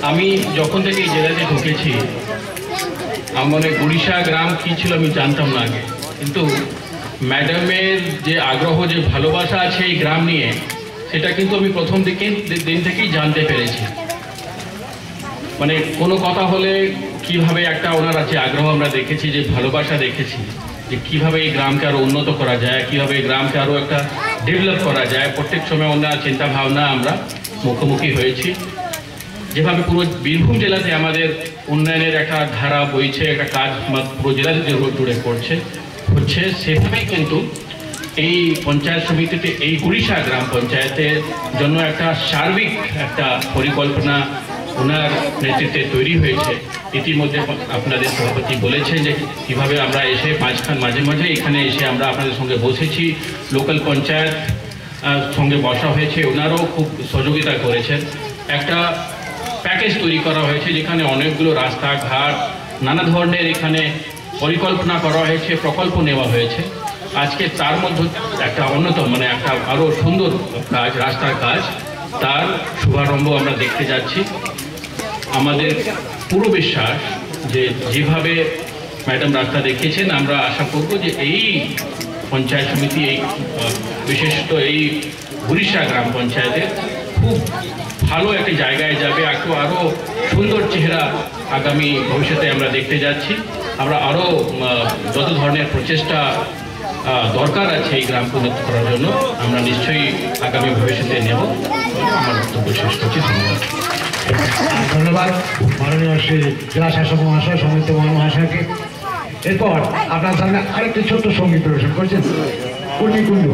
আমি যখন থেকে এই জেলাতে ঢুকেছি আমার উড়িষ্যা গ্রাম কি ছিল আমি জানতাম না আগে, কিন্তু ম্যাডামের যে আগ্রহ যে ভালোবাসা আছে এই গ্রাম নিয়ে সেটা কিন্তু আমি প্রথম দিন থেকেই জানতে পেরেছি। মানে কোনো কথা হলে কিভাবে একটা ওনার আছে আগ্রহ আমরা দেখেছি, যে ভালোবাসা দেখেছি, যে কিভাবে এই গ্রামকে আরো উন্নত করা যায়, কিভাবে এই গ্রামকে আরো একটা ডেভেলপ করা যায়, প্রত্যেক সময় ওনার চিন্তা ভাবনা আমরা মুখোমুখি হয়েছি। যেভাবে পুরো বীরভূম জেলাতে আমাদের উন্নয়নের একটা ধারা বইছে, একটা কাজ পুরো জেলাতে যে জুড়ে হচ্ছে সেভাবেই কিন্তু এই পঞ্চায়েত সমিতিতে এই উড়িষ্যা গ্রাম পঞ্চায়েতের জন্য একটা সার্বিক একটা পরিকল্পনা ওনার নেতৃত্বে তৈরি হয়েছে। ইতিমধ্যে আপনাদের সভাপতি বলেছেন যে কীভাবে আমরা এসে মাঝখান মাঝে মাঝে এখানে এসে আমরা আপনাদের সঙ্গে বসেছি, লোকাল পঞ্চায়েত সঙ্গে বসা হয়েছে, ওনারাও খুব সহযোগিতা করেছেন। একটা প্যাকেজ তৈরি করা হয়েছে যেখানে অনেকগুলো রাস্তাঘাট নানা ধরনের এখানে পরিকল্পনা করা হয়েছে, প্রকল্প নেওয়া হয়েছে। আজকে তার মধ্যে একটা অন্যতম মানে একটা আরও সুন্দর কাজ, রাস্তার কাজ, তার শুভারম্ভ আমরা দেখতে যাচ্ছি। আমাদের পুরো বিশ্বাস যে যেভাবে ম্যাডাম রাস্তা দেখিয়েছেন, আমরা আশা করব যে এই পঞ্চায়েত সমিতি এই বিশেষত এই উড়িষ্যা গ্রাম পঞ্চায়েতের খুব ভালো একটা জায়গায় যাবে, একটু আরও সুন্দর চেহারা আগামী ভবিষ্যতে আমরা দেখতে যাচ্ছি। আমরা আরও যত ধরনের প্রচেষ্টা দরকার আছে এই গ্রামকে উন্নত করার জন্য আমরা নিশ্চয়ই আগামী ভবিষ্যতে নেব। আমার বক্তব্য শেষ করছি। ধন্যবাদ। ধন্যবাদ মাননীয় শ্রী জেলা শাসক মহাশয়, সমৃদ্ধ মহাশয়কে। এরপর আপনার সামনে আরেকটি ছোট্ট সঙ্গীত পরিবেশন করছেন উর্মি কুণ্ডু।